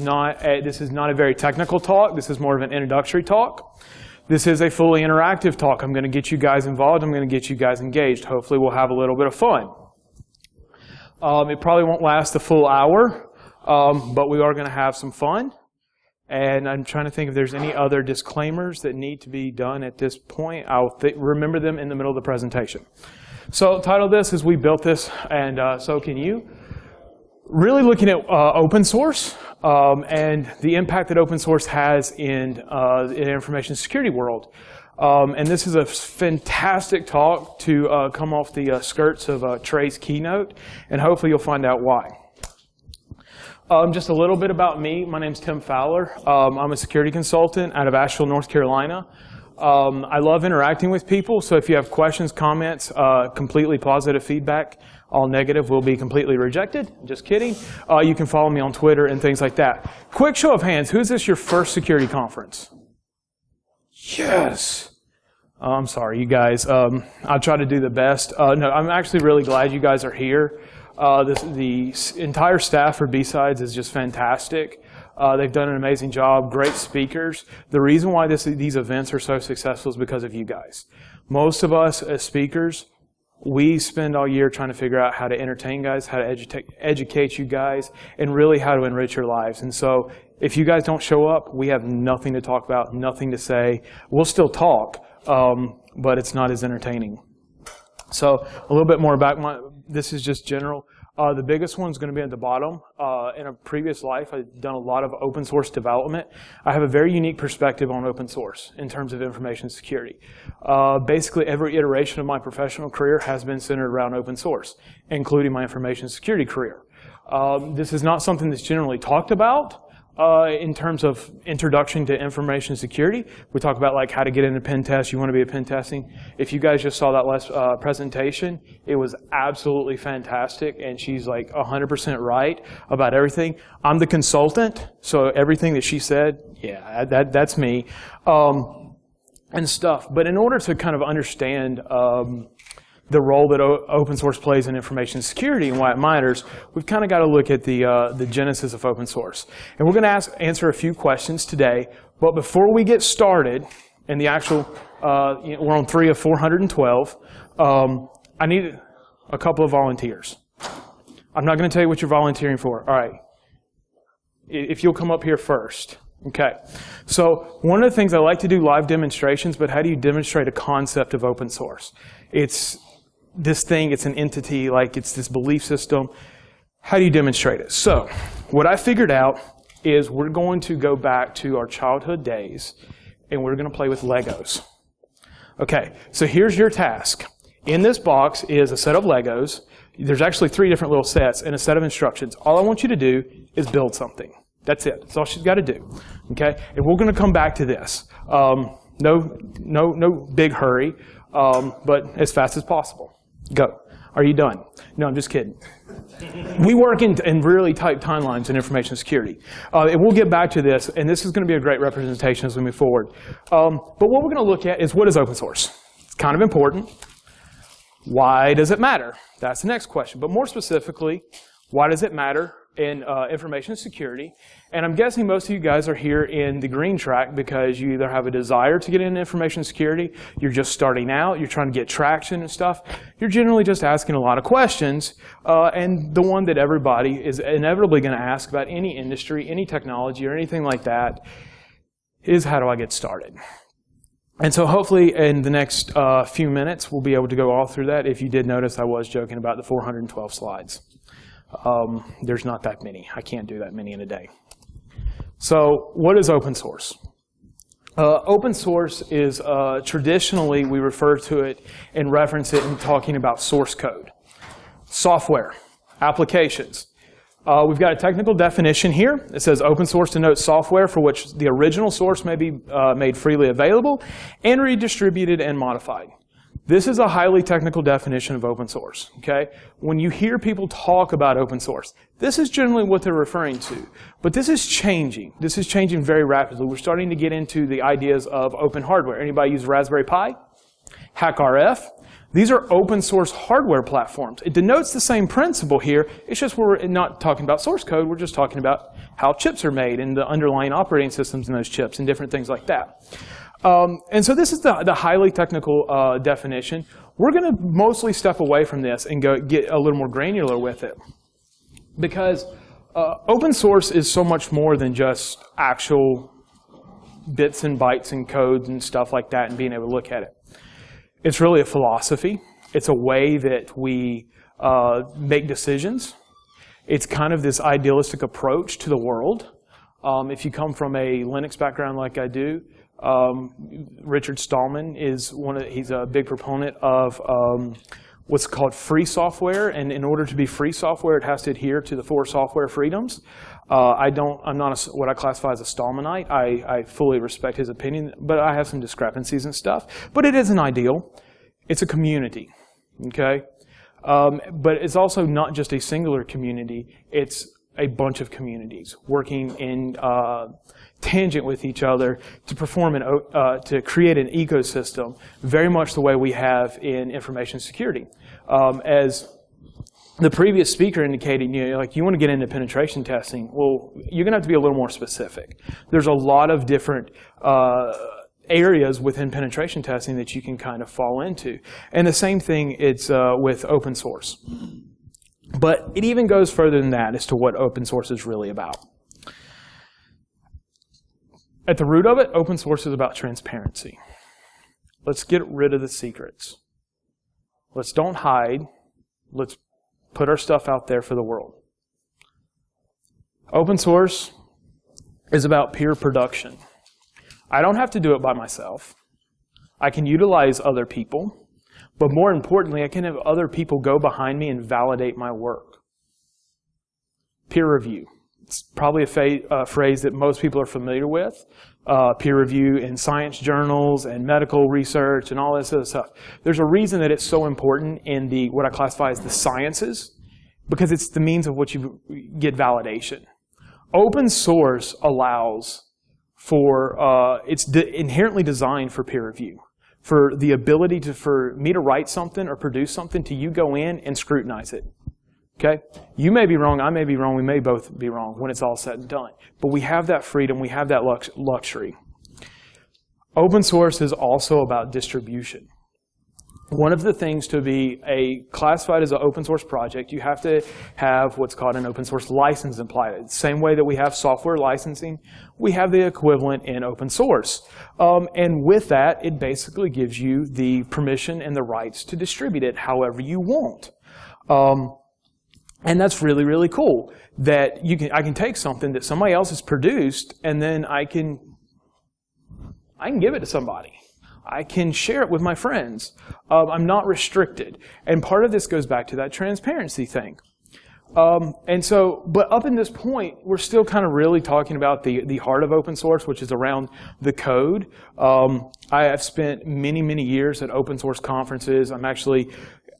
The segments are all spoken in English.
not a very technical talk. This is more of an introductory talk. This is a fully interactive talk. I'm going to get you guys involved. I'm going to get you guys engaged. Hopefully we'll have a little bit of fun. It probably won't last the full hour, but we are going to have some fun. And I'm trying to think if there's any other disclaimers that need to be done at this point. I'll remember them in the middle of the presentation. So the title of this is We Built This, and so can you. Really looking at open source and the impact that open source has in the information security world. And this is a fantastic talk to come off the skirts of Trey's keynote, and hopefully you'll find out why. Just a little bit about me. My name's Tim Fowler. I'm a security consultant out of Asheville, North Carolina. I love interacting with people, so if you have questions, comments, completely positive feedback, all negative will be completely rejected. Just kidding. You can follow me on Twitter and things like that. Quick show of hands, who's this your first security conference? Yes. I'm sorry, you guys. I'll try to do the best. No, I'm actually really glad you guys are here. The entire staff for BSides is just fantastic. They've done an amazing job, great speakers. The reason why these events are so successful is because of you guys. Most of us as speakers, we spend all year trying to figure out how to entertain guys, how to educate you guys, and really how to enrich your lives. And so if you guys don't show up, we have nothing to talk about, nothing to say. We'll still talk, but it's not as entertaining. So a little bit more about this is just general. The biggest one's going to be at the bottom. In a previous life, I've done a lot of open source development. I have a very unique perspective on open source in terms of information security. Basically, every iteration of my professional career has been centered around open source, including my information security career. This is not something that's generally talked about in terms of introduction to information security. We talk about like how to get into pen tests. You want to be a pen testing. If you guys just saw that last presentation, it was absolutely fantastic, and she's like 100% right about everything. I'm the consultant, so everything that she said, yeah, that's me, and stuff. But in order to kind of understand the role that open source plays in information security and why it matters, we've kind of got to look at the genesis of open source. And we're going to answer a few questions today. But before we get started, in the actual, we're on 3 of 412, I need a couple of volunteers. I'm not going to tell you what you're volunteering for. All right. If you'll come up here first. Okay. So one of the things I like to do live demonstrations, but how do you demonstrate a concept of open source? It's this thing, it's an entity, like it's this belief system. How do you demonstrate it? So what I figured out is we're going to go back to our childhood days and we're going to play with Legos. Okay, so here's your task. In this box is a set of Legos. There's actually 3 different little sets and a set of instructions. All I want you to do is build something. That's it. That's all she's got to do. Okay, and we're going to come back to this. No big hurry, but as fast as possible. Go. Are you done? No, I'm just kidding. We work in really tight timelines in information security. And we'll get back to this, and this is going to be a great representation as we move forward. But what we're going to look at is what is open source. It's kind of important. Why does it matter? That's the next question. But more specifically, why does it matter in information security? And I'm guessing most of you guys are here in the green track because you either have a desire to get into information security, you're just starting out, you're trying to get traction and stuff. You're generally just asking a lot of questions. And the one that everybody is inevitably going to ask about any industry, any technology, or anything like that is, how do I get started? And so hopefully in the next few minutes, we'll be able to go all through that. If you did notice, I was joking about the 412 slides. There's not that many. I can't do that many in a day. So what is open source? Open source is traditionally, we refer to it and reference it in talking about source code. Software, applications. We've got a technical definition here. It says open source denotes software for which the original source may be made freely available and redistributed and modified. This is a highly technical definition of open source, okay? When you hear people talk about open source, this is generally what they're referring to. But this is changing. This is changing very rapidly. We're starting to get into the ideas of open hardware. Anybody use Raspberry Pi? HackRF? These are open source hardware platforms. It denotes the same principle here. It's just we're not talking about source code. We're just talking about how chips are made and the underlying operating systems in those chips and different things like that. And so this is the highly technical definition. We're going to mostly step away from this and get a little more granular with it. Because open source is so much more than just actual bits and bytes and codes and stuff like that and being able to look at it. It's really a philosophy. It's a way that we make decisions. It's kind of this idealistic approach to the world. If you come from a Linux background like I do, Richard Stallman is he's a big proponent of what's called free software, and in order to be free software, it has to adhere to the 4 software freedoms. I'm not what I classify as a Stallmanite. I fully respect his opinion, but I have some discrepancies and stuff. But it is an ideal. It's a community, okay? But it's also not just a singular community. It's a bunch of communities working in tangent with each other to to create an ecosystem, very much the way we have in information security. As the previous speaker indicated, you want to get into penetration testing. Well, you're going to have to be a little more specific. There's a lot of different areas within penetration testing that you can kind of fall into. And the same thing it's with open source. But it even goes further than that as to what open source is really about. At the root of it, open source is about transparency. Let's get rid of the secrets. Let's don't hide. Let's put our stuff out there for the world. Open source is about peer production. I don't have to do it by myself. I can utilize other people, but more importantly, I can have other people go behind me and validate my work. Peer review. It's probably a phrase that most people are familiar with. Peer review in science journals and medical research and all this other stuff. There's a reason that it's so important in what I classify as the sciences, because it's the means of which you get validation. Open source allows for, it's inherently designed for peer review, for the ability for me to write something or produce something to you go in and scrutinize it. Okay? You may be wrong, I may be wrong, we may both be wrong when it's all said and done. But we have that freedom, we have that luxury. Open source is also about distribution. One of the things to be classified as an open source project, you have to have what's called an open source license applied. The same way that we have software licensing, we have the equivalent in open source. And with that, it basically gives you the permission and the rights to distribute it however you want. And that's really, really cool. That I can take something that somebody else has produced, and then I can give it to somebody. I can share it with my friends. I'm not restricted. And part of this goes back to that transparency thing. But up in this point, we're still kind of really talking about the heart of open source, which is around the code. I have spent many, many years at open source conferences.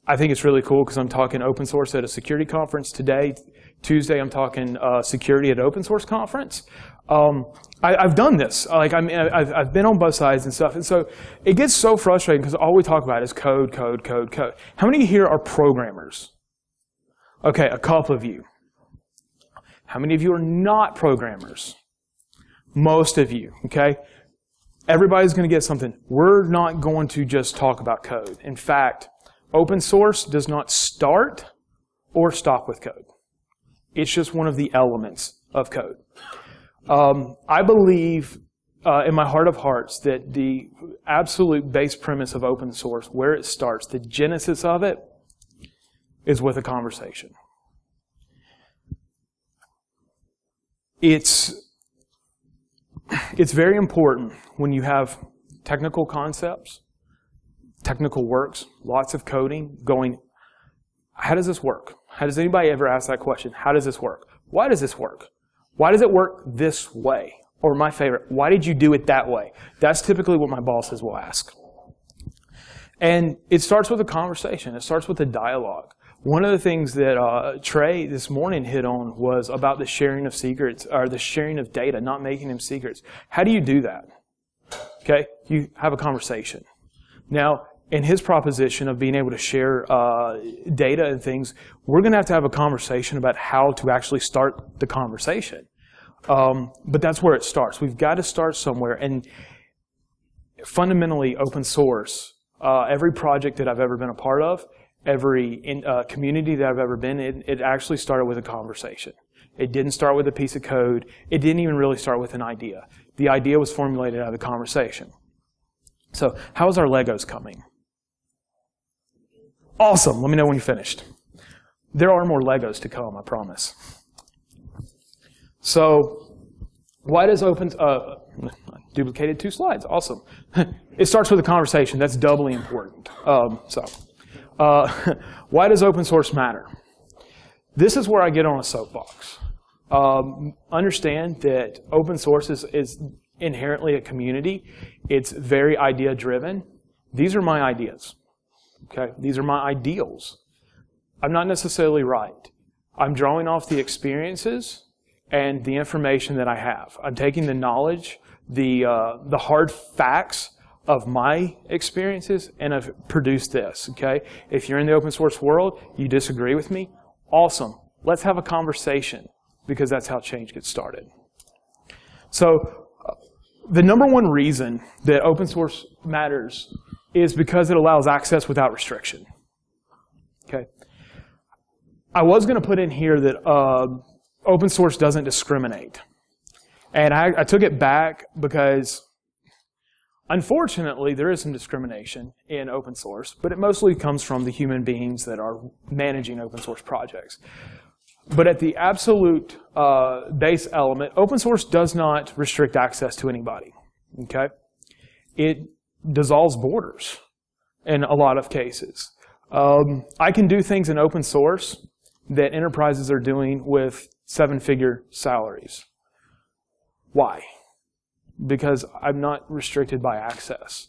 I think it's really cool because I'm talking open source at a security conference today. Tuesday, I'm talking security at an open source conference. I've done this. I've been on both sides and stuff. And so it gets so frustrating because all we talk about is code, code, code, code. How many here are programmers? Okay, a couple of you. How many of you are not programmers? Most of you, okay? Everybody's going to get something. We're not going to just talk about code. In fact, open source does not start or stop with code. It's just one of the elements of code. I believe in my heart of hearts that the absolute base premise of open source, where it starts, the genesis of it, is with a conversation. It's very important when you have technical concepts, technical works, lots of coding, going, how does this work? Has anybody ever asked that question? How does this work? Why does this work? Why does it work this way? Or my favorite, why did you do it that way? That's typically what my bosses will ask. And it starts with a conversation. It starts with a dialogue. One of the things that Trey this morning hit on was about the sharing of secrets, or the sharing of data, not making them secrets. How do you do that? Okay, you have a conversation. Now, in his proposition of being able to share data and things, we're going to have a conversation about how to actually start the conversation. But that's where it starts. We've got to start somewhere. And fundamentally, open source, every project that I've ever been a part of, every community that I've ever been in, it actually started with a conversation. It didn't start with a piece of code. It didn't even really start with an idea. The idea was formulated out of the conversation. So how's our Legos coming? Awesome. Let me know when you're finished. There are more Legos to come, I promise. So why does duplicated 2 slides. Awesome. It starts with a conversation. That's doubly important. Why does open source matter? This is where I get on a soapbox. Understand that open source is inherently a community. It's very idea-driven. These are my ideas. Okay? These are my ideals. I'm not necessarily right. I'm drawing off the experiences and the information that I have. I'm taking the knowledge, the hard facts of my experiences, and I've produced this. Okay? If you're in the open source world, you disagree with me, awesome. Let's have a conversation, because that's how change gets started. So the number one reason that open source matters is because it allows access without restriction. Okay? I was going to put in here that open source doesn't discriminate. And I took it back because, unfortunately, there is some discrimination in open source, but it mostly comes from the human beings that are managing open source projects. But at the absolute base element, open source does not restrict access to anybody. Okay? It dissolves borders in a lot of cases. I can do things in open source that enterprises are doing with 7-figure salaries. Why? Because I'm not restricted by access.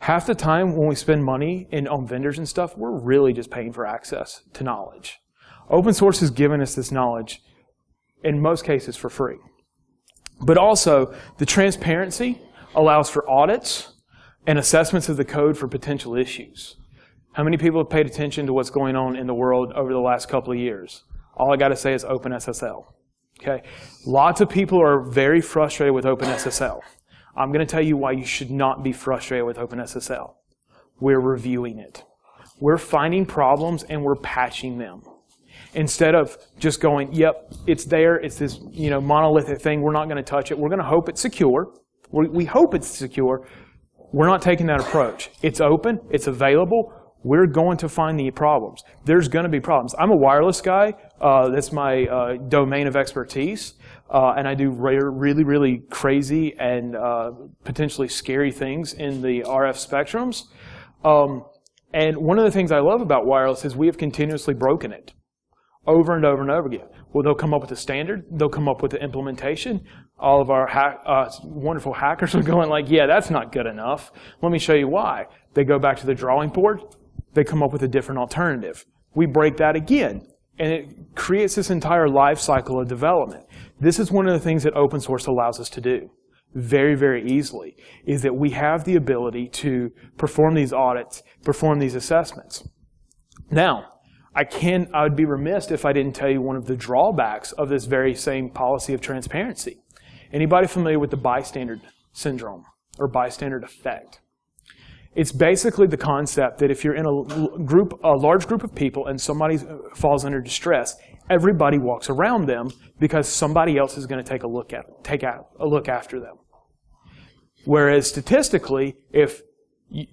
Half the time when we spend money on vendors and stuff, we're really just paying for access to knowledge. Open source has given us this knowledge, in most cases, for free. But also, the transparency allows for audits and assessments of the code for potential issues. How many people have paid attention to what's going on in the world over the last couple of years? All I got to say is OpenSSL. Okay? Lots of people are very frustrated with OpenSSL. I'm going to tell you why you should not be frustrated with OpenSSL. We're reviewing it. We're finding problems and we're patching them. Instead of just going, yep, it's there, it's this monolithic thing, we're not going to touch it, we're going to hope it's secure. We hope it's secure. We're not taking that approach. It's open, it's available, we're going to find the problems. There's going to be problems. I'm a wireless guy. That's my domain of expertise. And I do really, really crazy and potentially scary things in the RF spectrums. And one of the things I love about wireless is we have continuously broken it over and over and over again. Well, they'll come up with a standard. They'll come up with the implementation. All of our wonderful hackers are going like, yeah, that's not good enough. Let me show you why. They go back to the drawing board. They come up with a different alternative. We break that again. And it creates this entire life cycle of development. This is one of the things that open source allows us to do very, very easily, is that we have the ability to perform these audits, perform these assessments. Now, I would be remiss if I didn't tell you one of the drawbacks of this very same policy of transparency. Anybody familiar with the bystander syndrome or bystander effect? It's basically the concept that if you're in a large group of people and somebody falls under distress, everybody walks around them because somebody else is going to take a look after them. Whereas statistically, if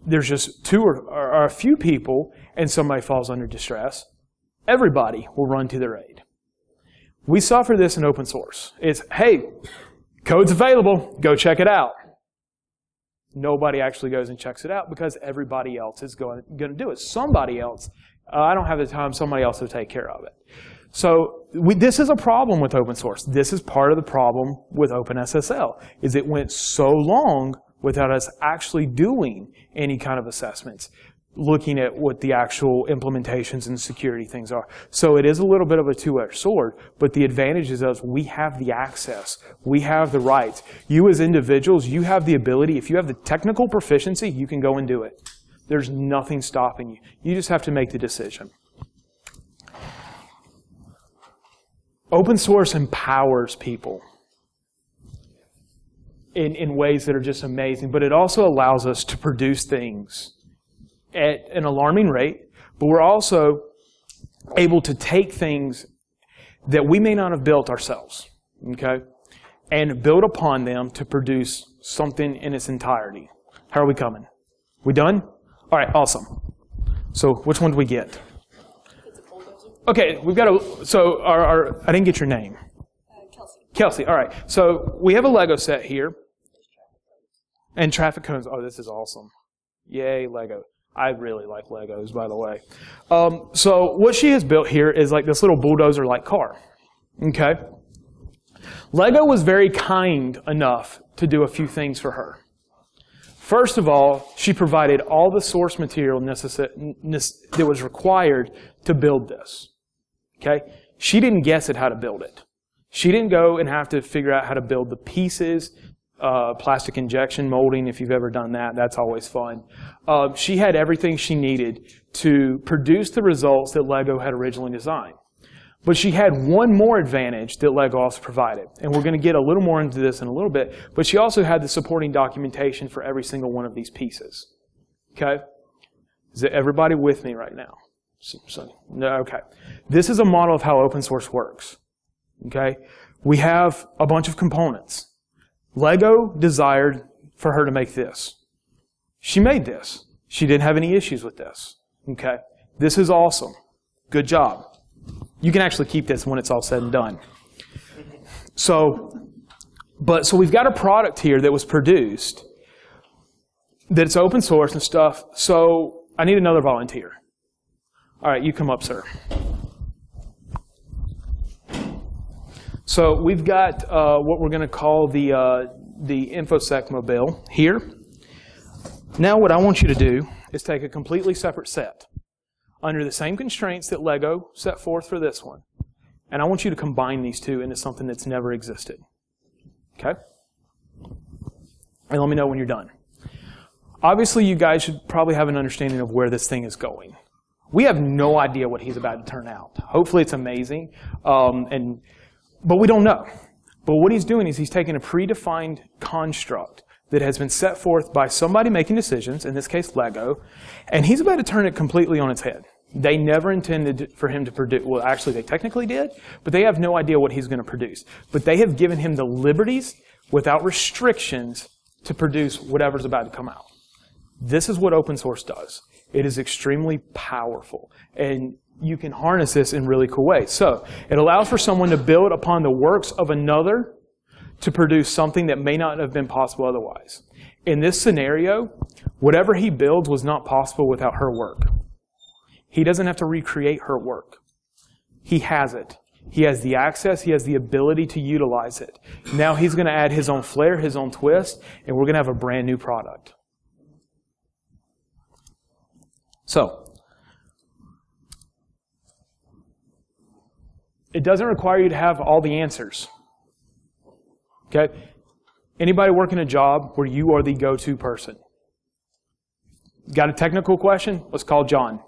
there's just two or a few people and somebody falls under distress, everybody will run to their aid. We suffer this in open source. It's, hey, code's available, go check it out. Nobody actually goes and checks it out because everybody else is going to do it. Somebody else, I don't have the time, somebody else will take care of it. So this is a problem with open source. This is part of the problem with OpenSSL, is it went so long without us actually doing any kind of assessments, looking at what the actual implementations and security things are. So it is a little bit of a two-edged sword, but the advantage is us, we have the access, we have the rights. You as individuals, you have the ability, if you have the technical proficiency, you can go and do it. There's nothing stopping you. You just have to make the decision. Open source empowers people in ways that are just amazing, but it also allows us to produce things at an alarming rate, but we're also able to take things that we may not have built ourselves, okay, and build upon them to produce something in its entirety. How are we coming? We done? All right, awesome. So which one do we get? Okay, we've got a, so I didn't get your name. Kelsey. Kelsey, all right. So we have a Lego set here. And traffic cones. Oh, this is awesome. Yay, Lego. I really like Legos, by the way. So what she has built here is like this little bulldozer-like car. Okay? Lego was very kind enough to do a few things for her. First of all, she provided all the source material that was required to build this. Okay? She didn't guess at how to build it. She didn't go and have to figure out how to build the pieces, plastic injection molding, if you've ever done that, that's always fun. She had everything she needed to produce the results that Lego had originally designed. But she had one more advantage that Lego also provided, and we're going to get a little more into this in a little bit, but she also had the supporting documentation for every single one of these pieces. Okay? Is everybody with me right now? No, okay. This is a model of how open source works. Okay? We have a bunch of components. Lego desired for her to make this. She made this. She didn't have any issues with this. Okay? This is awesome. Good job. You can actually keep this when it's all said and done. So we've got a product here that was produced, that it's open source and stuff. So I need another volunteer. All right, you come up, sir. So we've got what we're going to call the InfoSec mobile here. Now what I want you to do is take a completely separate set under the same constraints that Lego set forth for this one. And I want you to combine these two into something that's never existed. Okay? And let me know when you're done. Obviously, you guys should probably have an understanding of where this thing is going. We have no idea what he's about to turn out. Hopefully it's amazing, but we don't know. But what he's doing is he's taking a predefined construct that has been set forth by somebody making decisions, in this case Lego, and he's about to turn it completely on its head. They never intended for him to produce, well actually they technically did, but they have no idea what he's going to produce. But they have given him the liberties without restrictions to produce whatever's about to come out. This is what open source does. It is extremely powerful, and you can harness this in really cool ways. So it allows for someone to build upon the works of another to produce something that may not have been possible otherwise. In this scenario, whatever he builds was not possible without her work. He doesn't have to recreate her work. He has it. He has the access. He has the ability to utilize it. Now he's going to add his own flair, his own twist, and we're going to have a brand new product. So, it doesn't require you to have all the answers. Okay? Anybody working a job where you are the go-to person? Got a technical question? Let's call John.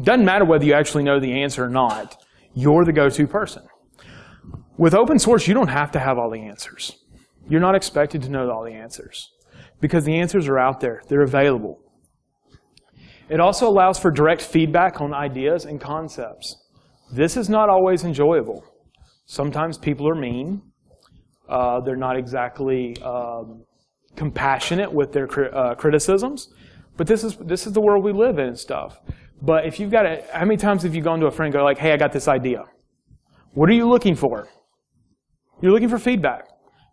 Doesn't matter whether you actually know the answer or not. You're the go-to person. With open source, you don't have to have all the answers. You're not expected to know all the answers because the answers are out there. They're available. It also allows for direct feedback on ideas and concepts. This is not always enjoyable. Sometimes people are mean. They're not exactly compassionate with their criticisms. But this is the world we live in and stuff. But if you've got how many times have you gone to a friend and go like, hey, I got this idea. What are you looking for? You're looking for feedback.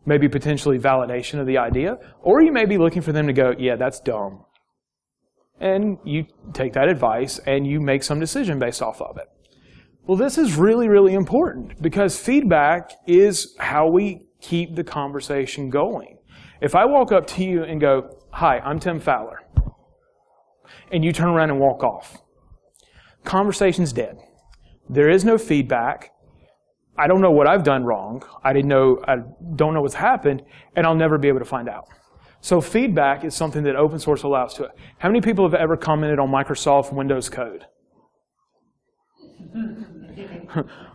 Maybe potentially validation of the idea. Or you may be looking for them to go, yeah, that's dumb. And you take that advice and you make some decision based off of it. Well, this is really, really important because feedback is how we keep the conversation going. If I walk up to you and go, hi, I'm Tim Fowler, and you turn around and walk off, conversation's dead. There is no feedback. I don't know what I've done wrong. I don't know what's happened, and I'll never be able to find out. So feedback is something that open source allows to it. How many people have ever commented on Microsoft Windows code?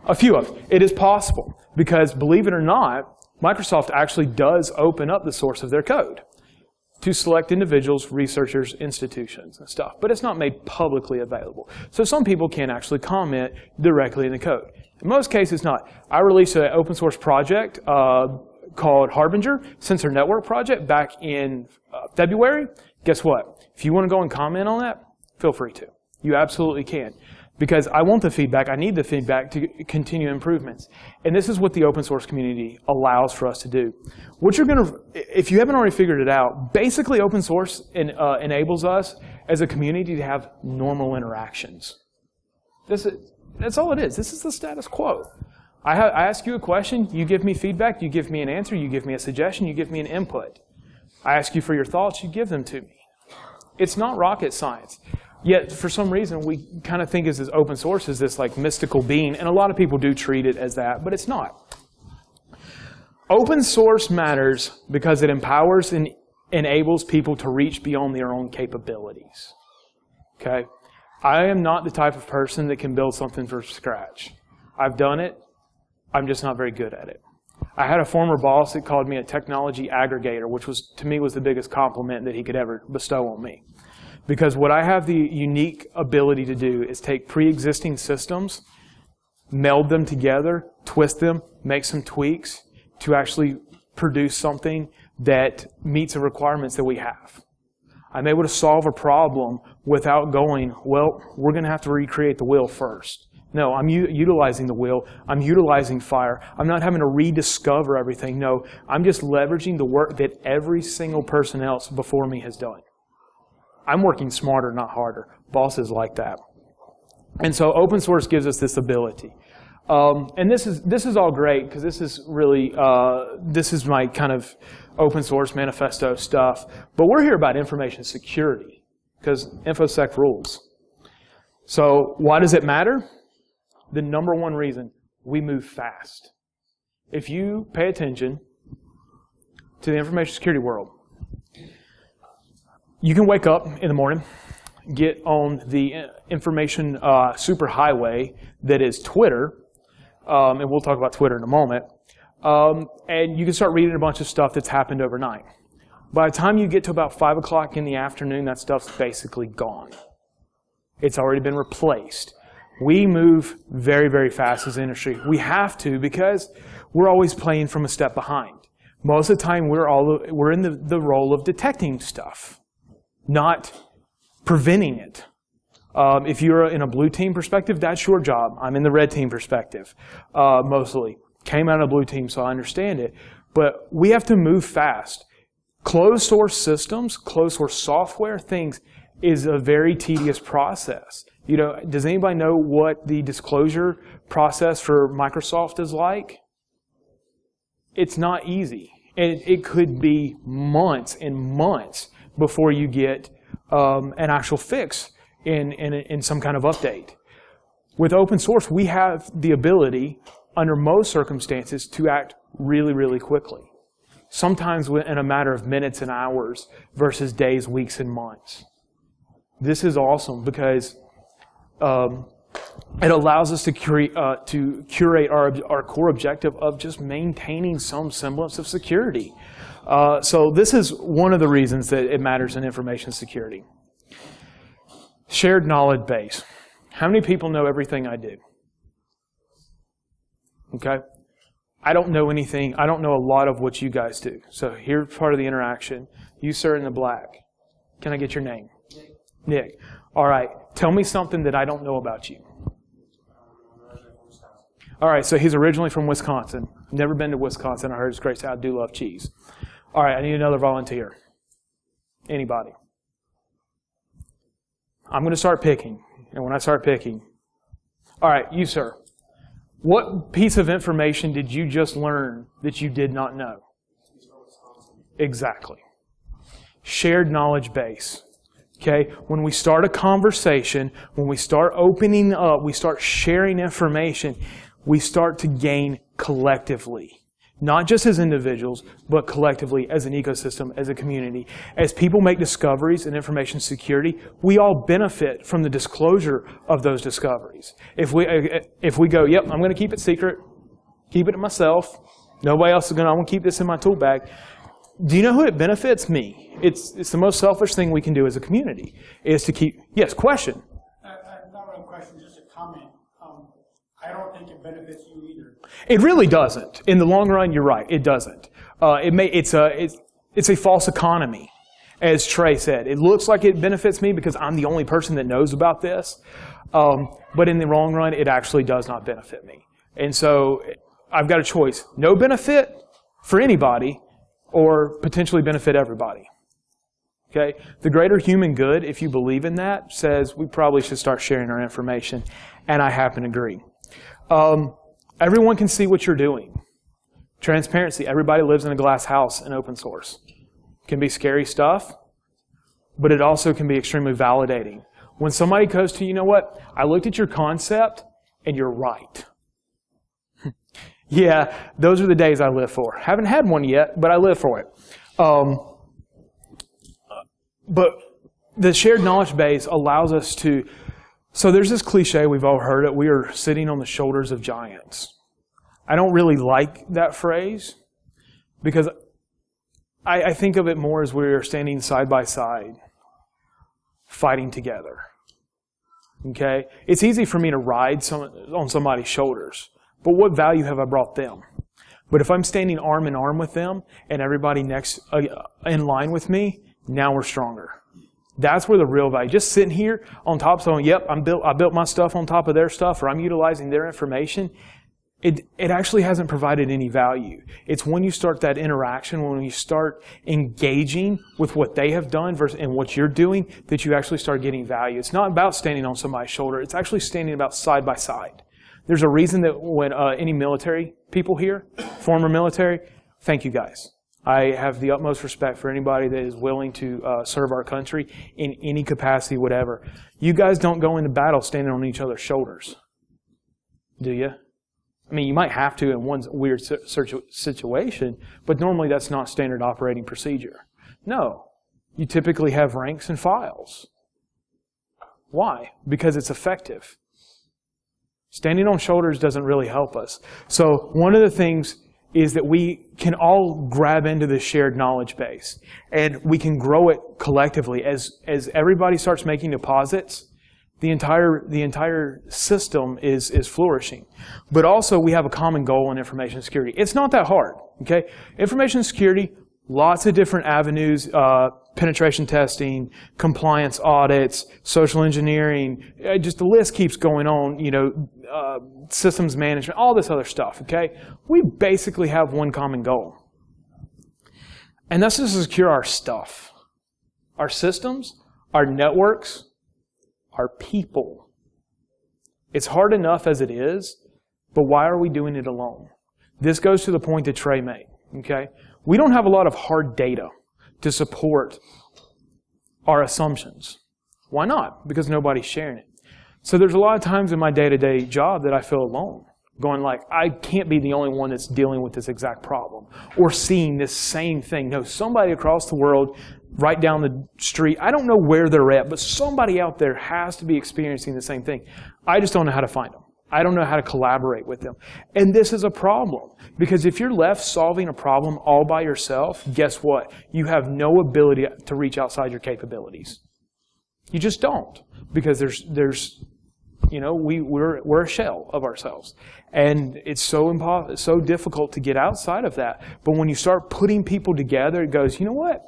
A few of them. It is possible because, believe it or not, Microsoft actually does open up the source of their code to select individuals, researchers, institutions, and stuff. But it's not made publicly available. So some people can actually comment directly in the code. In most cases, not. I released an open source project called Harbinger, Sensor Network Project, back in February. Guess what? If you want to go and comment on that, feel free to. You absolutely can. Because I want the feedback, I need the feedback to continue improvements. And this is what the open source community allows for us to do. What you're going to, if you haven't already figured it out, basically open source enables us as a community to have normal interactions. That's all it is. This is the status quo. I ask you a question, you give me feedback, you give me an answer, you give me a suggestion, you give me an input. I ask you for your thoughts, you give them to me. It's not rocket science. Yet, for some reason, we kind of think as open source as this like mystical being, and a lot of people do treat it as that, but it's not. Open source matters because it empowers and enables people to reach beyond their own capabilities. Okay? I am not the type of person that can build something from scratch. I've done it. I'm just not very good at it. I had a former boss that called me a technology aggregator, which was, to me, was the biggest compliment that he could ever bestow on me. Because what I have the unique ability to do is take pre-existing systems, meld them together, twist them, make some tweaks to actually produce something that meets the requirements that we have. I'm able to solve a problem without going, well, we're going to have to recreate the wheel first. No, I'm utilizing the wheel. I'm utilizing fire. I'm not having to rediscover everything. No, I'm just leveraging the work that every single person else before me has done. I'm working smarter, not harder. Bosses like that. And so open source gives us this ability. And this is all great because this is really, this is my kind of open source manifesto stuff. But we're here about information security because InfoSec rules. So why does it matter? The number one reason, we move fast. If you pay attention to the information security world, you can wake up in the morning, get on the information superhighway that is Twitter, and we'll talk about Twitter in a moment, and you can start reading a bunch of stuff that's happened overnight. By the time you get to about 5 o'clock in the afternoon, that stuff's basically gone. It's already been replaced. We move very, very fast as an industry. We have to because we're always playing from a step behind. Most of the time, we're in the role of detecting stuff, not preventing it. If you're in a blue team perspective, that's your job. I'm in the red team perspective, mostly. Came out of blue team, so I understand it. But we have to move fast. Closed source systems, closed source software, things is a very tedious process. You know, does anybody know what the disclosure process for Microsoft is like? It's not easy. And it could be months and months before you get an actual fix in some kind of update. With open source, we have the ability, under most circumstances, to act really, really quickly. Sometimes in a matter of minutes and hours versus days, weeks, and months. This is awesome because it allows us to curate our core objective of just maintaining some semblance of security. So this is one of the reasons that it matters in information security. Shared knowledge base. How many people know everything I do? Okay? I don't know anything. I don't know a lot of what you guys do. So here's part of the interaction. You, sir, in the black. Can I get your name? Nick. All right. Tell me something that I don't know about you. All right. So he's originally from Wisconsin. Never been to Wisconsin. I heard it's great. I do love cheese. All right. I need another volunteer. Anybody? I'm going to start picking. And when I start picking, all right, you, sir. What piece of information did you just learn that you did not know? Exactly. Shared knowledge base. Okay? When we start a conversation, when we start opening up, we start sharing information, we start to gain collectively. not just as individuals, but collectively as an ecosystem, as a community. As people make discoveries in information security, we all benefit from the disclosure of those discoveries. If we go, yep, I'm going to keep it secret, keep it to myself, nobody else is going to, I'm going to keep this in my tool bag. Do you know who it benefits? Me. It's the most selfish thing we can do as a community, is to keep, yes, question. Not really a question, just a comment. I don't think it benefits you either. It really doesn't. In the long run, you're right. It doesn't. It's a false economy, as Trey said. It looks like it benefits me because I'm the only person that knows about this. But in the long run, it actually does not benefit me. And so I've got a choice. No benefit for anybody, or potentially benefit everybody. Okay? The greater human good, if you believe in that, says we probably should start sharing our information. And I happen to agree. Everyone can see what you're doing. Transparency. Everybody lives in a glass house in open source. It can be scary stuff, but it also can be extremely validating. When somebody goes to, you know what, I looked at your concept and you're right. Yeah, those are the days I live for. Haven't had one yet, but I live for it. But the shared knowledge base allows us to. So there's this cliche, we've all heard it, we are sitting on the shoulders of giants. I don't really like that phrase because I think of it more as we are standing side by side, fighting together. Okay? It's easy for me to ride on somebody's shoulders, but what value have I brought them? But if I'm standing arm in arm with them and everybody next in line with me, now we're stronger. That's where the real value. Just sitting here on top, saying, "Yep, I built my stuff on top of their stuff," or I'm utilizing their information. It actually hasn't provided any value. It's when you start that interaction, when you start engaging with what they have done versus and what you're doing, that you actually start getting value. It's not about standing on somebody's shoulder. It's actually standing about side by side. There's a reason that when any military people here, former military, thank you guys. I have the utmost respect for anybody that is willing to serve our country in any capacity, whatever. You guys don't go into battle standing on each other's shoulders, do you? I mean, you might have to in one weird situation, but normally that's not standard operating procedure. No, you typically have ranks and files. Why? Because it's effective. Standing on shoulders doesn't really help us. So one of the things is that we can all grab into this shared knowledge base, and we can grow it collectively. As everybody starts making deposits, the entire system is flourishing. But also, we have a common goal in information security. It's not that hard, okay? Information security, lots of different avenues, penetration testing, compliance audits, social engineering, just the list keeps going on, you know, systems management, all this other stuff, okay? We basically have one common goal. And that's to secure our stuff. Our systems, our networks, our people. It's hard enough as it is, but why are we doing it alone? This goes to the point that Trey made, okay? We don't have a lot of hard data to support our assumptions. Why not? Because nobody's sharing it. So there's a lot of times in my day-to-day job that I feel alone, going like, I can't be the only one that's dealing with this exact problem or seeing this same thing. No, somebody across the world, right down the street, I don't know where they're at, but somebody out there has to be experiencing the same thing. I just don't know how to find them. I don't know how to collaborate with them. And this is a problem, because if you're left solving a problem all by yourself, guess what? You have no ability to reach outside your capabilities. You just don't, because there's you know, we're a shell of ourselves, and it's so difficult to get outside of that. But when you start putting people together, it goes, you know what?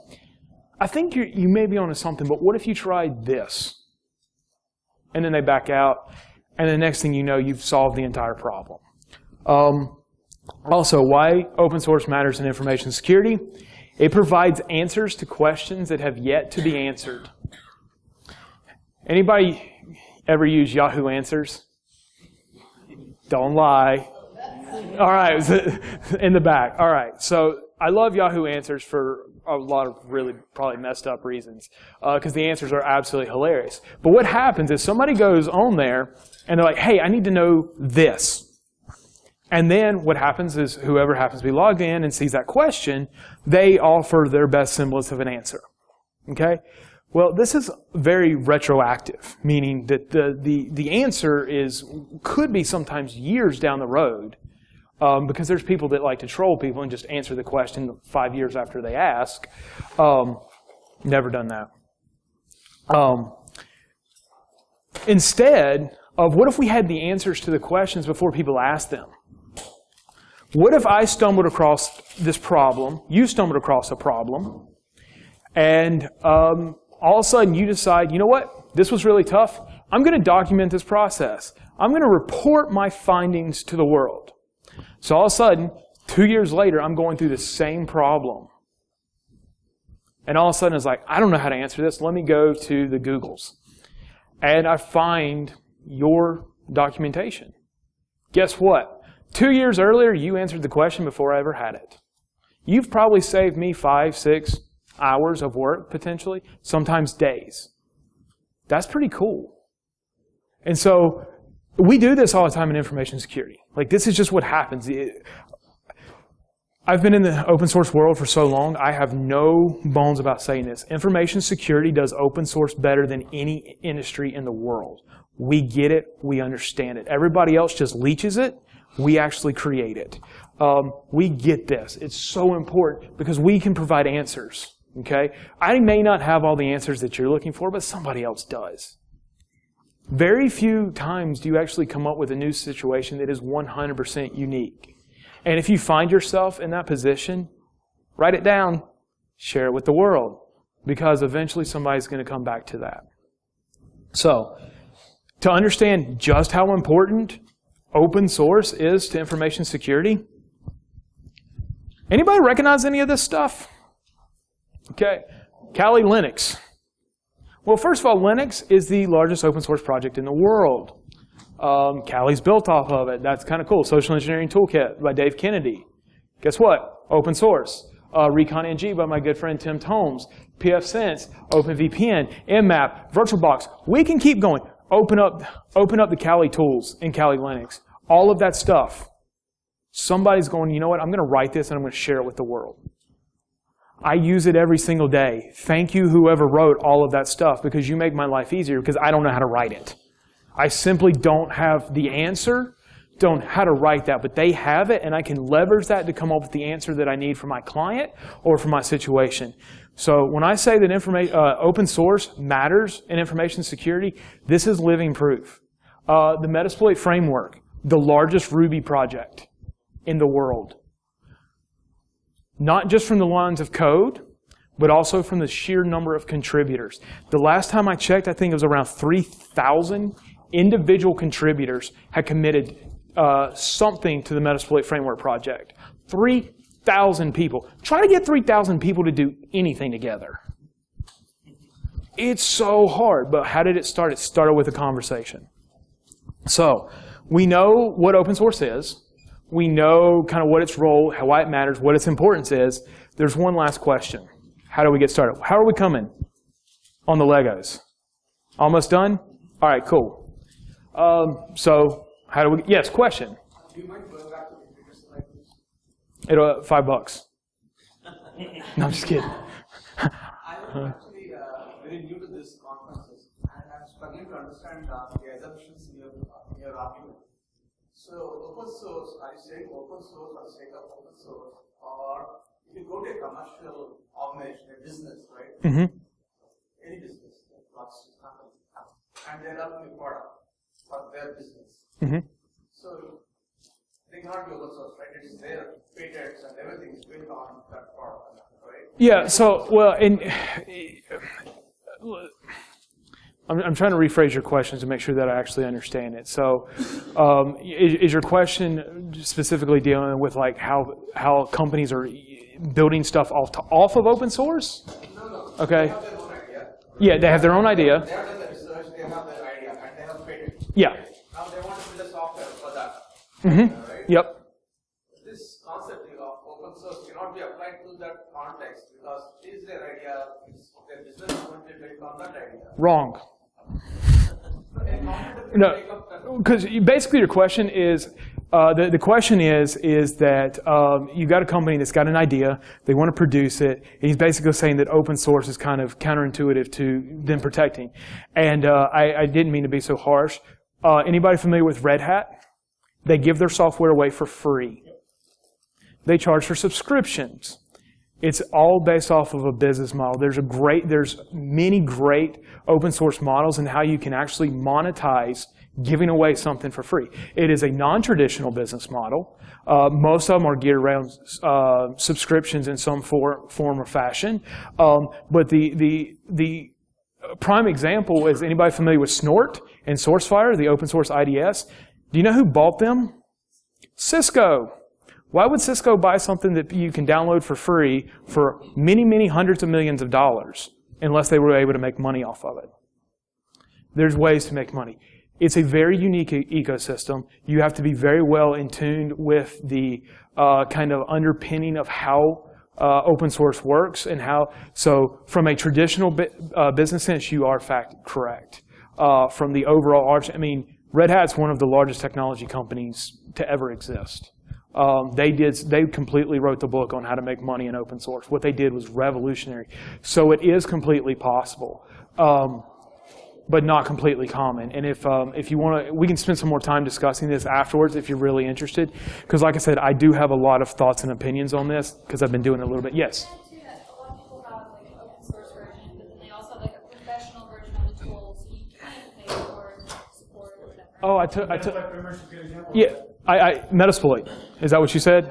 I think you may be onto something, but what if you tried this? And then they back out, and the next thing you know, you've solved the entire problem. Also, why open source matters in information security? It provides answers to questions that have yet to be answered. Anybody ever use Yahoo Answers? Don't lie. All right, in the back. All right, so I love Yahoo Answers for a lot of really probably messed up reasons, because the answers are absolutely hilarious. But what happens is somebody goes on there and they're like, hey, I need to know this. And then what happens is whoever happens to be logged in and sees that question, they offer their best semblance of an answer. Okay? Well, this is very retroactive, meaning that the answer could be sometimes years down the road, because there's people that like to troll people and just answer the question 5 years after they ask. Never done that. Instead of what if we had the answers to the questions before people asked them? What if I stumbled across this problem, you stumbled across a problem, and all of a sudden you decide, you know what, this was really tough. I'm going to document this process. I'm going to report my findings to the world. So all of a sudden, 2 years later, I'm going through the same problem. And all of a sudden it's like, I don't know how to answer this. Let me go to the Googles. And I find your documentation. Guess what? 2 years earlier, you answered the question before I ever had it. You've probably saved me 5, 6 hours of work, potentially, sometimes days. That's pretty cool. And so we do this all the time in information security. Like, this is just what happens. I've been in the open source world for so long, I have no bones about saying this. Information security does open source better than any industry in the world. We get it, we understand it. Everybody else just leeches it. We actually create it. We get this. It's so important because we can provide answers. Okay? I may not have all the answers that you're looking for, but somebody else does. Very few times do you actually come up with a new situation that is 100% unique. And if you find yourself in that position, write it down, share it with the world, because eventually somebody's going to come back to that. So, to understand just how important open source is to information security, anybody recognize any of this stuff? Okay, Kali Linux. Well, first of all, Linux is the largest open source project in the world. Kali's built off of it. That's kind of cool. Social Engineering Toolkit by Dave Kennedy. Guess what? Open source. ReconNG by my good friend Tim Tomes. pfSense, OpenVPN, Mmap, VirtualBox. We can keep going. Open up the Kali tools in Kali Linux. All of that stuff. Somebody's going, you know what? I'm going to write this and I'm going to share it with the world. I use it every single day. Thank you, whoever wrote all of that stuff, because you make my life easier because I don't know how to write it. I simply don't have the answer, don't know how to write that, but they have it, and I can leverage that to come up with the answer that I need for my client or for my situation. So when I say that open source matters in information security, this is living proof. The Metasploit framework, the largest Ruby project in the world. Not just from the lines of code, but also from the sheer number of contributors. The last time I checked, I think it was around 3,000 individual contributors had committed something to the Metasploit framework project. 3,000 people. Try to get 3,000 people to do anything together. It's so hard, but how did it start? It started with a conversation. So, we know what open source is. We know kind of what its role, why it matters, what its importance is. There's one last question. How do we get started? How are we coming on the Legos? Almost done? All right, cool. So, how do we, yes, question. Do you mind going back to the previous slide, please? It'll, $5. No, I'm just kidding. I am actually very new to this conferences, and I'm struggling to understand the assumptions in your argument. So, open source, are you saying open source for the sake of open source, or if you go to a commercial organization, a business, right? Mm-hmm. Any business, like lots of companies, and they're developing a product for their business. Mm-hmm. So, they cannot be open source, right? It is their patents and everything is built on that product, right? Yeah, so, well, I'm trying to rephrase your question to make sure that I actually understand it. So, is your question specifically dealing with like how companies are building stuff off of open source? No. Okay. They have their own idea. Yeah, they have their own idea. They have done the research, they have their idea, and they have patent. Yeah. Now they want to build a software for that. Mm-hmm. Right? Yep. This concept of open source cannot be applied to that context because it is their idea, their business is going to be built on that idea. Wrong. So No, because basically your question is, the question is that you've got a company that's got an idea, they want to produce it, and he's basically saying that open source is kind of counterintuitive to them protecting. And I didn't mean to be so harsh. Anybody familiar with Red Hat? They give their software away for free. They charge for subscriptions. It's all based off of a business model. There's many great open source models in how you can actually monetize giving away something for free. It is a non-traditional business model. Most of them are geared around subscriptions in some form or fashion. But the prime example is, anybody familiar with Snort and SourceFire, the open source IDS? Do you know who bought them? Cisco. Why would Cisco buy something that you can download for free for many, many hundreds of millions of dollars unless they were able to make money off of it? There's ways to make money. It's a very unique ecosystem. You have to be very well in tune with the kind of underpinning of how open source works and how. So from a traditional business sense, you are correct. From the overall arch, I mean, Red Hat's one of the largest technology companies to ever exist. They completely wrote the book on how to make money in open source. What they did was revolutionary. So it is completely possible, but not completely common. And if you want to, we can spend some more time discussing this afterwards if you're really interested. Because like I said, I do have a lot of thoughts and opinions on this because I've been doing it a little bit. Yes? A lot of people have like an open source version, but then they also have like a professional version of the tool, so you can't pay for support or whatever. Oh, I took. Yeah. Metasploit. Is that what you said?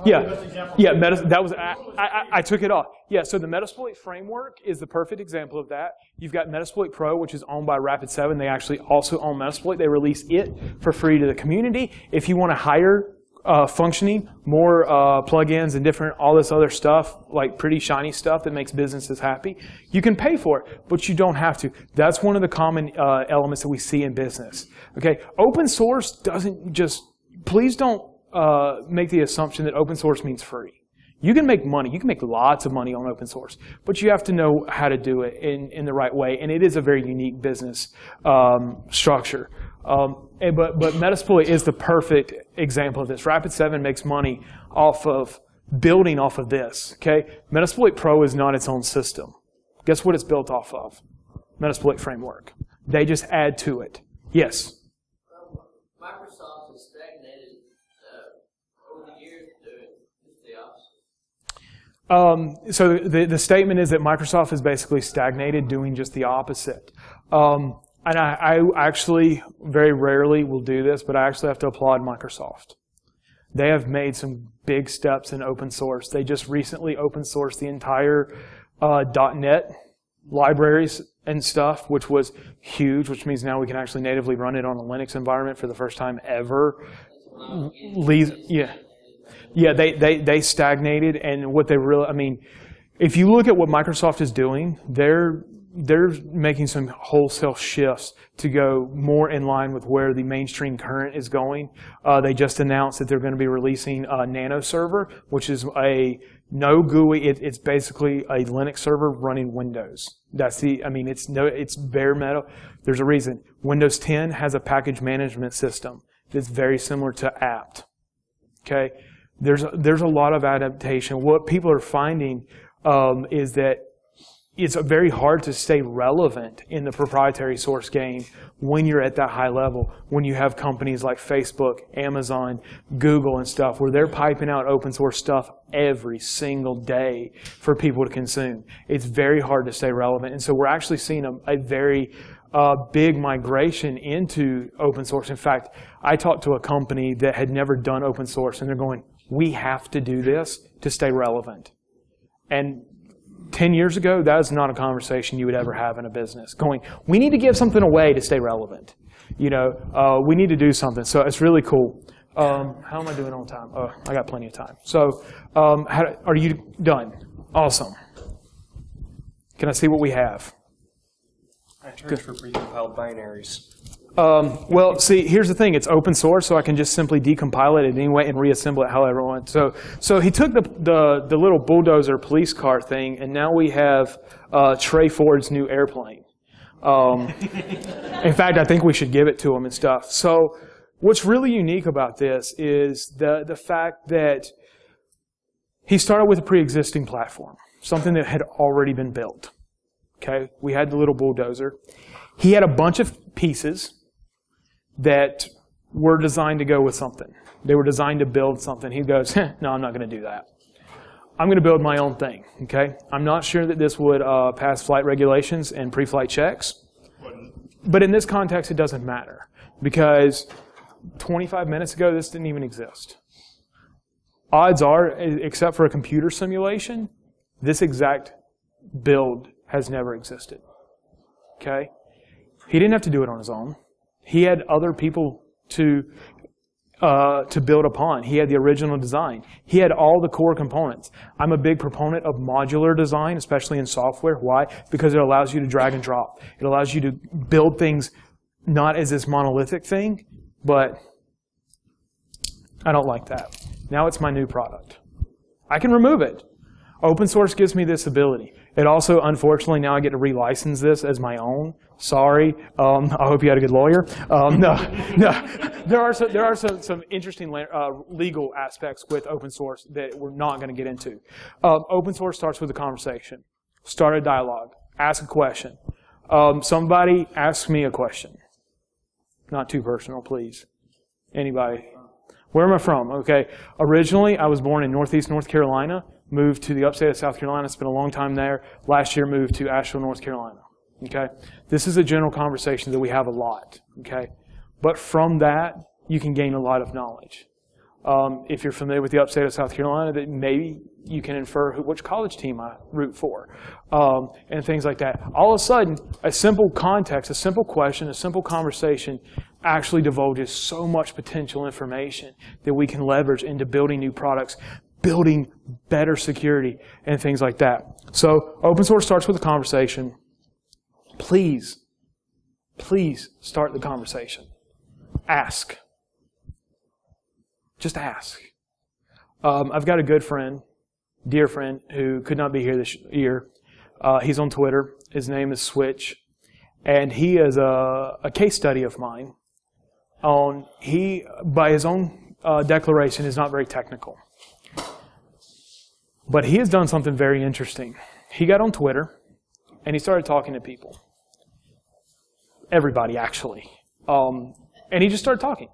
Yeah. That was. I took it off. Yeah. So the Metasploit framework is the perfect example of that. You've got Metasploit Pro, which is owned by Rapid7. They actually also own Metasploit. They release it for free to the community. If you want to hire functioning, more plugins and all this other stuff, like pretty shiny stuff that makes businesses happy, you can pay for it, but you don't have to. That's one of the common elements that we see in business. Okay, open source doesn't just. Please don't make the assumption that open source means free. You can make money. You can make lots of money on open source, but you have to know how to do it in the right way, and it is a very unique business structure. But Metasploit is the perfect example of this. Rapid7 makes money off of building off of this. Okay, Metasploit Pro is not its own system. Guess what it's built off of? Metasploit framework. They just add to it. Yes. Microsoft has stagnated over the years doing the opposite. So the statement is that Microsoft is basically stagnated, doing just the opposite. And I actually very rarely will do this, but I actually have to applaud Microsoft. They have made some big steps in open source. They just recently open sourced the entire .NET libraries and stuff, which was huge, which means now we can actually natively run it on a Linux environment for the first time ever. Yeah, they stagnated, and what they really, I mean, if you look at what Microsoft is doing, they're making some wholesale shifts to go more in line with where the mainstream current is going. They just announced that they're going to be releasing a Nano server, which is a no GUI. It's basically a Linux server running Windows. That's it's bare metal. There's a reason. Windows 10 has a package management system that's very similar to apt. Okay, there's a lot of adaptation. What people are finding is that it's very hard to stay relevant in the proprietary source game when you're at that high level, when you have companies like Facebook, Amazon, Google and stuff, where they're piping out open source stuff every single day for people to consume. It's very hard to stay relevant. And so we're actually seeing a very big migration into open source. In fact, I talked to a company that had never done open source, and they're going, we have to do this to stay relevant. And 10 years ago, that is not a conversation you would ever have in a business. Going, we need to give something away to stay relevant. You know, we need to do something. So it's really cool. How am I doing on time? Oh, I got plenty of time. So are you done? Awesome. Can I see what we have? I charge for precompiled binaries. Well, see, here's the thing. It's open source, so I can just simply decompile it anyway and reassemble it however I want. So he took the little bulldozer police car thing, and now we have Trey Ford's new airplane. In fact, I think we should give it to them and stuff. So what's really unique about this is the fact that he started with a pre-existing platform, something that had already been built. Okay, we had the little bulldozer. He had a bunch of pieces that were designed to go with something. They were designed to build something. He goes, no, I'm not going to do that. I'm going to build my own thing. Okay, I'm not sure that this would pass flight regulations and pre-flight checks. But in this context, it doesn't matter. Because 25 minutes ago, this didn't even exist. Odds are, except for a computer simulation, this exact build has never existed. Okay? He didn't have to do it on his own. He had other people to build upon. He had the original design. He had all the core components. I'm a big proponent of modular design, especially in software. Why? Because it allows you to drag and drop. It allows you to build things not as this monolithic thing, but I don't like that. Now it's my new product. I can remove it. Open source gives me this ability. It also, unfortunately, now I get to relicense this as my own. Sorry. I hope you had a good lawyer. No. There are some interesting legal aspects with open source that we're not going to get into. Open source starts with a conversation. Start a dialogue. Ask a question. Somebody asks me a question. Not too personal, please. Anybody? Where am I from? Okay. Originally, I was born in Northeast North Carolina. Moved to the upstate of South Carolina, spent a long time there. Last year moved to Asheville, North Carolina. Okay? This is a general conversation that we have a lot. Okay? But from that, you can gain a lot of knowledge. If you're familiar with the upstate of South Carolina, that maybe you can infer which college team I root for, and things like that. All of a sudden, a simple context, a simple question, a simple conversation actually divulges so much potential information that we can leverage into building new products, building better security, and things like that. So open source starts with a conversation. Please start the conversation. Ask. Just ask. I've got a good friend, dear friend, who could not be here this year. He's on Twitter. His name is Switch. And he is a case study of mine. He, by his own declaration, is not very technical. But he has done something very interesting. He got on Twitter, and he started talking to people. Everybody, actually. And he just started talking.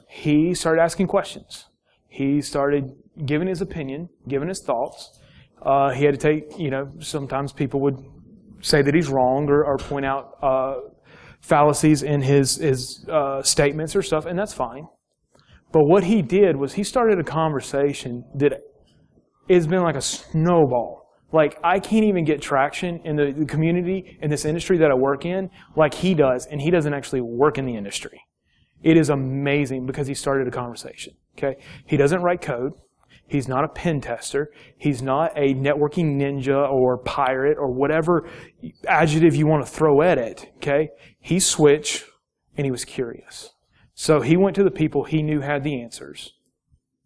He started asking questions. He started giving his opinion, giving his thoughts. He had to take, sometimes people would say that he's wrong or point out fallacies in his statements or stuff, and that's fine. But what he did was he started a conversation that has been like a snowball. Like, I can't even get traction in the community, in this industry that I work in, like he does, and he doesn't actually work in the industry. It is amazing because he started a conversation. Okay? He doesn't write code. He's not a pen tester. He's not a networking ninja or pirate or whatever adjective you want to throw at it. Okay? He switched, and he was curious. So he went to the people he knew had the answers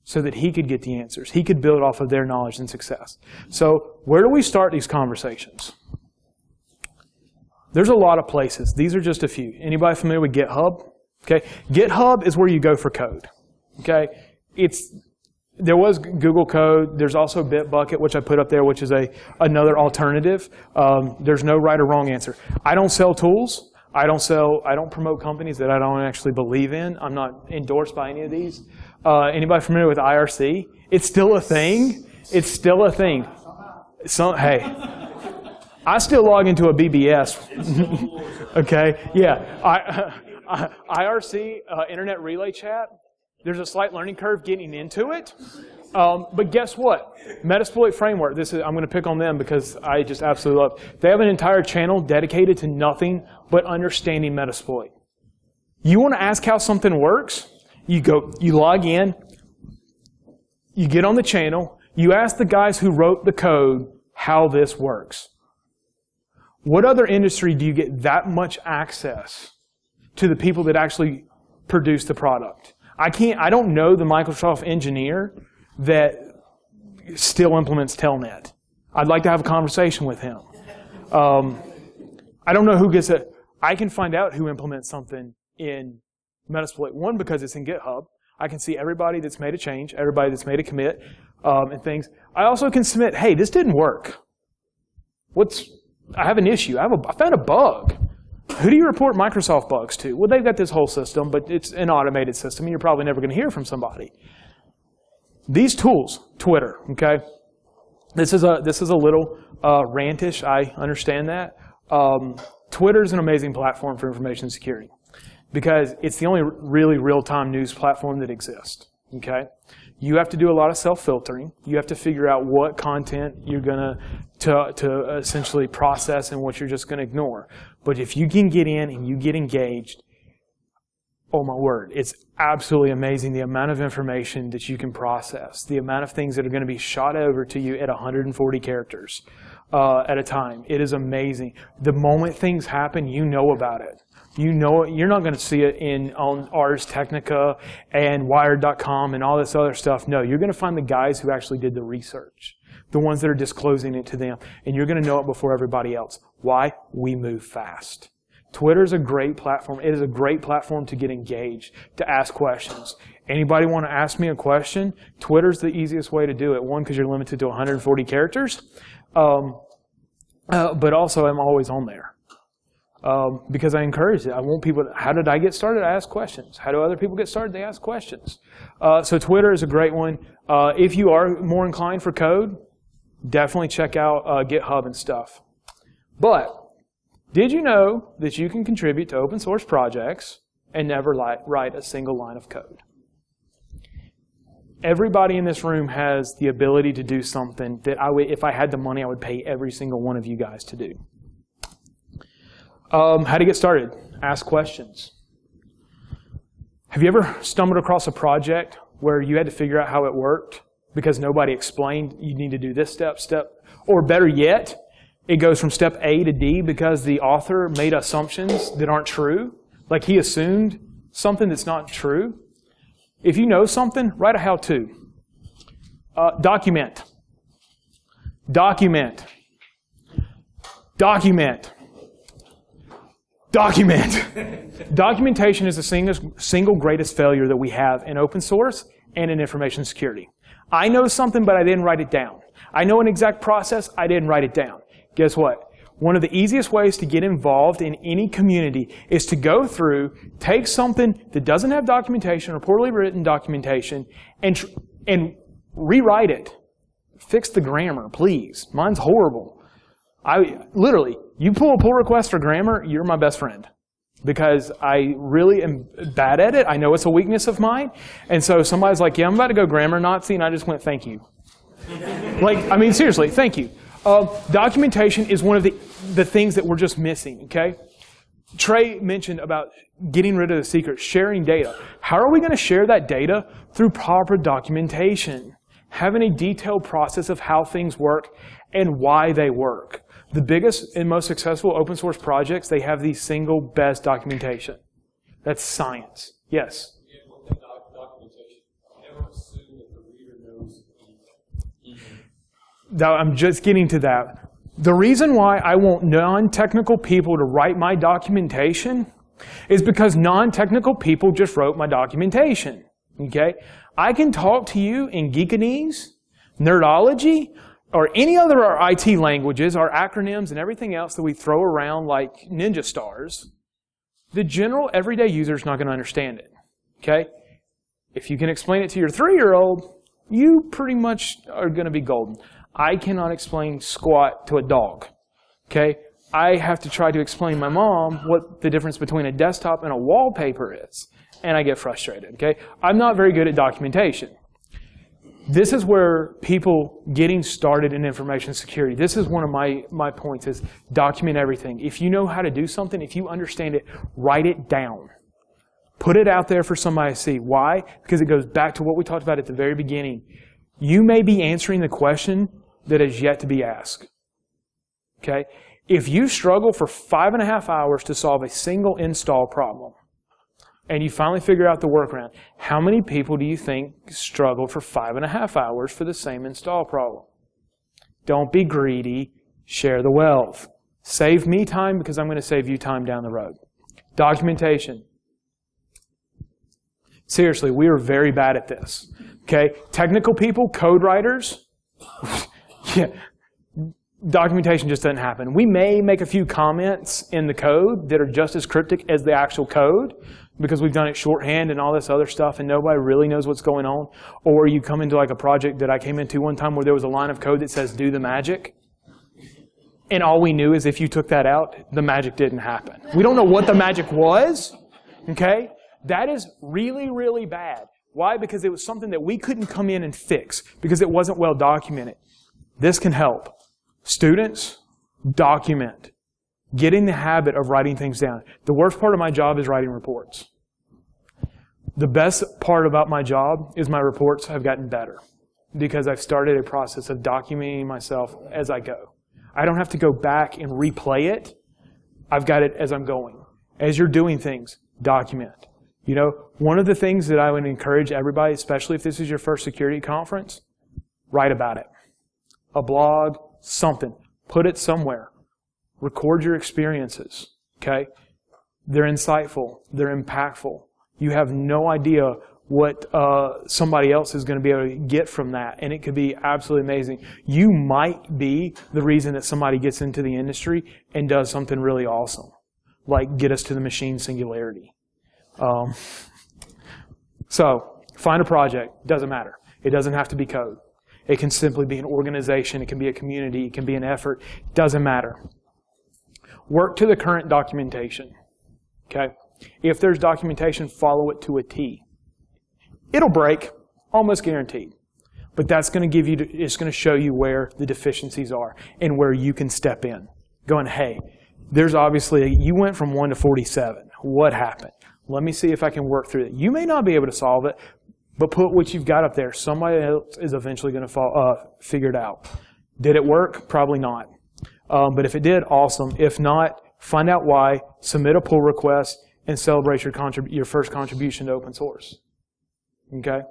so that he could get the answers. He could build off of their knowledge and success. So where do we start these conversations? There's a lot of places. These are just a few. Anybody familiar with GitHub? Okay, GitHub is where you go for code. Okay, there was Google Code. There's also Bitbucket, which I put up there, which is another alternative. There's no right or wrong answer. I don't sell tools. I don't promote companies that I don't actually believe in. I'm not endorsed by any of these. Anybody familiar with IRC? It's still a thing. It's still a thing. Hey, I still log into a BBS. Okay, yeah. IRC, Internet Relay Chat, there's a slight learning curve getting into it. But guess what? Metasploit Framework, I'm going to pick on them because I just absolutely love it. They have an entire channel dedicated to nothing but understanding Metasploit. You want to ask how something works? You log in, you get on the channel, you ask the guys who wrote the code how this works. What other industry do you get that much access to the people that actually produce the product? I don't know the Microsoft engineer that still implements Telnet. I'd like to have a conversation with him. I don't know who gets I can find out who implements something in Metasploit. One, because it's in GitHub. I can see everybody that's made a change, everybody that's made a commit, and things. I also can submit, hey, this didn't work. I have an issue. I found a bug. Who do you report Microsoft bugs to? Well, they've got this whole system, but it's an automated system, and you're probably never going to hear from somebody. These tools, Twitter, okay? This is a little rantish. I understand that. Twitter is an amazing platform for information security because it's the only really real-time news platform that exists, okay? You have to do a lot of self-filtering. You have to figure out what content you're going to essentially process and what you're just going to ignore. But if you can get in and you get engaged, oh my word, it's absolutely amazing the amount of information that you can process, the amount of things that are going to be shot over to you at 140 characters at a time. It is amazing. The moment things happen, you know about it. You know it. You're not going to see it on Ars Technica and Wired.com and all this other stuff. No, you're going to find the guys who actually did the research, the ones that are disclosing it to them, and you're going to know it before everybody else. Why? We move fast. Twitter is a great platform. It is a great platform to get engaged, to ask questions. Anybody want to ask me a question? Twitter's the easiest way to do it. One, because you're limited to 140 characters. But also, I'm always on there. Because I encourage it. I want people to, how did I get started? I ask questions. How do other people get started? They ask questions. So Twitter is a great one. If you are more inclined for code, definitely check out GitHub and stuff. But did you know that you can contribute to open source projects and never write a single line of code? Everybody in this room has the ability to do something that if I had the money, I would pay every single one of you guys to do. How to get started? Ask questions. Have you ever stumbled across a project where you had to figure out how it worked because nobody explained you need to do this step, or better yet, it goes from step A to D because the author made assumptions that aren't true, like he assumed something that's not true? If you know something, write a how-to. Document. Document. Document. Document. Documentation is the single greatest failure that we have in open source and in information security. I know something, but I didn't write it down. I know an exact process, I didn't write it down. Guess what? One of the easiest ways to get involved in any community is to go through, take something that doesn't have documentation or poorly written documentation, and rewrite it. Fix the grammar, please. Mine's horrible. Literally, you pull a pull request for grammar, you're my best friend. Because I really am bad at it. I know it's a weakness of mine. And so somebody's like, yeah, I'm about to go grammar Nazi, and I just went, thank you. I mean, seriously, thank you. Documentation is one of the things that we're just missing, okay? Trey mentioned about getting rid of the secrets, sharing data. How are we going to share that data? Through proper documentation. Having a detailed process of how things work and why they work. The biggest and most successful open source projects, they have the single best documentation. That's science. Yes? Yeah, with the documentation, never assume that the reader knows anything. Now, I'm just getting to that. The reason why I want non-technical people to write my documentation is because non-technical people just wrote my documentation. Okay? I can talk to you in Geekanese, Nerdology, or any other IT languages, our acronyms and everything else that we throw around like ninja stars. The general everyday user is not going to understand it. Okay? If you can explain it to your 3-year-old, you pretty much are going to be golden. I cannot explain squat to a dog. Okay? I have to try to explain my mom what the difference between a desktop and a wallpaper is. And I get frustrated. Okay? I'm not very good at documentation. This is where people getting started in information security, this is one of my points, is document everything. If you know how to do something, if you understand it, write it down. Put it out there for somebody to see. Why? Because it goes back to what we talked about at the very beginning. You may be answering the question that is yet to be asked. Okay? If you struggle for 5.5 hours to solve a single install problem, and you finally figure out the workaround, how many people do you think struggle for 5.5 hours for the same install problem? Don't be greedy. Share the wealth. Save me time because I'm going to save you time down the road. Documentation. Seriously, we are very bad at this. Okay? Technical people, code writers, yeah, documentation just doesn't happen. We may make a few comments in the code that are just as cryptic as the actual code because we've done it shorthand and all this other stuff and nobody really knows what's going on. Or you come into like a project that I came into one time where there was a line of code that says do the magic. And all we knew is if you took that out, the magic didn't happen. We don't know what the magic was. Okay? That is really, really bad. Why? Because it was something that we couldn't come in and fix because it wasn't well documented. This can help. Students, document. Get in the habit of writing things down. The worst part of my job is writing reports. The best part about my job is my reports have gotten better because I've started a process of documenting myself as I go. I don't have to go back and replay it. I've got it as I'm going. As you're doing things, document. You know, one of the things that I would encourage everybody, especially if this is your first security conference, write about it. A blog, something. Put it somewhere. Record your experiences. Okay? They're insightful. They're impactful. You have no idea what somebody else is going to be able to get from that. And it could be absolutely amazing. You might be the reason that somebody gets into the industry and does something really awesome. Like get us to the machine singularity. So, find a project. Doesn't matter. It doesn't have to be code. It can simply be an organization. It can be a community. It can be an effort. Doesn't matter. Work to the current documentation. Okay? If there's documentation, follow it to a T. It'll break, almost guaranteed. But that's going to give you, it's going to show you where the deficiencies are and where you can step in. Going, hey, there's obviously, you went from 1 to 47. What happened? Let me see if I can work through it. You may not be able to solve it, but put what you've got up there. Somebody else is eventually going to figure it out. Did it work? Probably not. But if it did, awesome. If not, find out why, submit a pull request, and celebrate your first contribution to open source. Okay?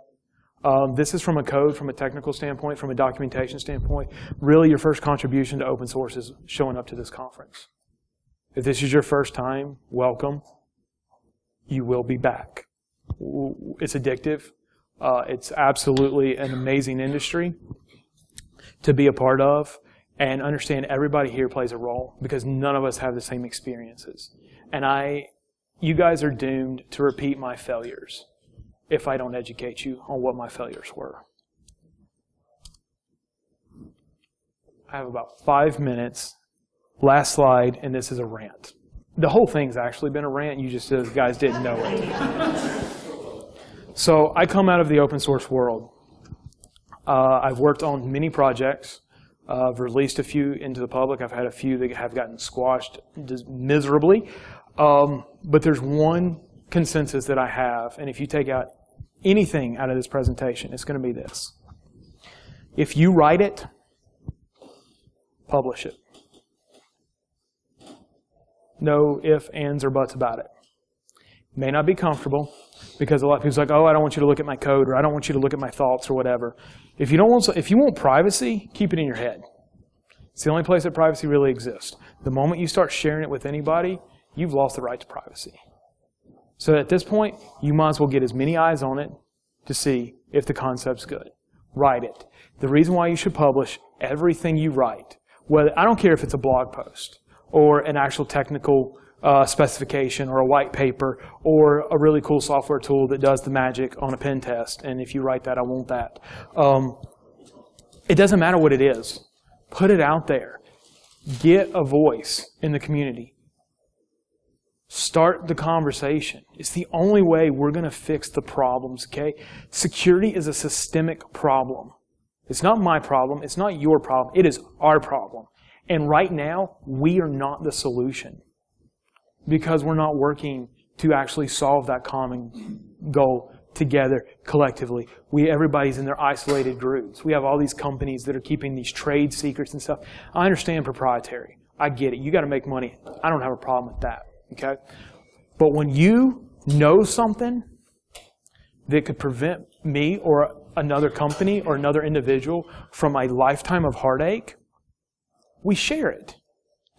This is from a code, from a technical standpoint, from a documentation standpoint. Really, your first contribution to open source is showing up to this conference. If this is your first time, welcome. You will be back. It's addictive. It's absolutely an amazing industry to be a part of. And understand everybody here plays a role because none of us have the same experiences. And you guys are doomed to repeat my failures if I don't educate you on what my failures were. I have about 5 minutes. Last slide, and this is a rant. The whole thing's actually been a rant. You just guys didn't know it. So I come out of the open source world. I've worked on many projects. I've released a few into the public. I've had a few that have gotten squashed miserably. But there's one consensus that I have, and if you take out anything out of this presentation, it's going to be this. If you write it, publish it. No ifs, ands, or buts about it. May not be comfortable, because a lot of people's like, oh, I don't want you to look at my code, or I don't want you to look at my thoughts, or whatever. If you want privacy, keep it in your head. It's the only place that privacy really exists. The moment you start sharing it with anybody, you've lost the right to privacy. So at this point, you might as well get as many eyes on it to see if the concept's good. Write it. The reason why you should publish everything you write, whether I don't care if it's a blog post or an actual technical specification or a white paper or a really cool software tool that does the magic on a pen test, and if you write that, I want that. It doesn't matter what it is. Put it out there. Get a voice in the community. Start the conversation. It's the only way we're going to fix the problems, okay? Security is a systemic problem. It's not my problem. It's not your problem. It is our problem. And right now, we are not the solution because we're not working to actually solve that common goal together collectively. Everybody's in their isolated groups. We have all these companies that are keeping these trade secrets and stuff. I understand proprietary. I get it. You got to make money. I don't have a problem with that. Okay? But when you know something that could prevent me or another company or another individual from a lifetime of heartache, we share it.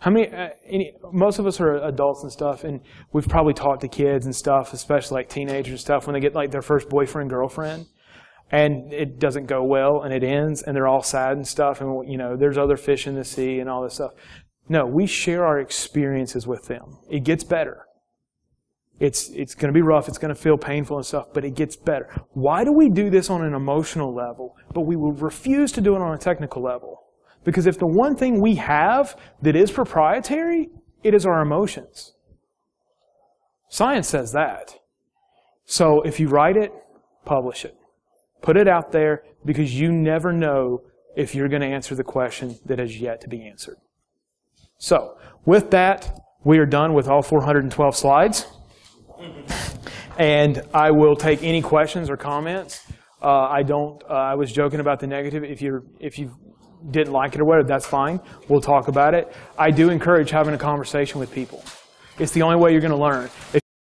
How many, most of us are adults and stuff, and we've probably talked to kids and stuff, especially like teenagers and stuff, when they get like their first boyfriend, girlfriend, and it doesn't go well, and it ends, and they're all sad and stuff, and there's other fish in the sea and all this stuff. No, we share our experiences with them. It gets better. It's going to be rough, it's going to feel painful and stuff, but it gets better. Why do we do this on an emotional level, but we will refuse to do it on a technical level? Because if the one thing we have that is proprietary, it is our emotions. Science says that. So if you write it, publish it. Put it out there, because you never know if you're going to answer the question that has yet to be answered. So with that, we are done with all 412 slides. And I will take any questions or comments. I was joking about the negative. If you didn't like it or whatever, that's fine. We'll talk about it. I do encourage having a conversation with people. It's the only way you're going to learn.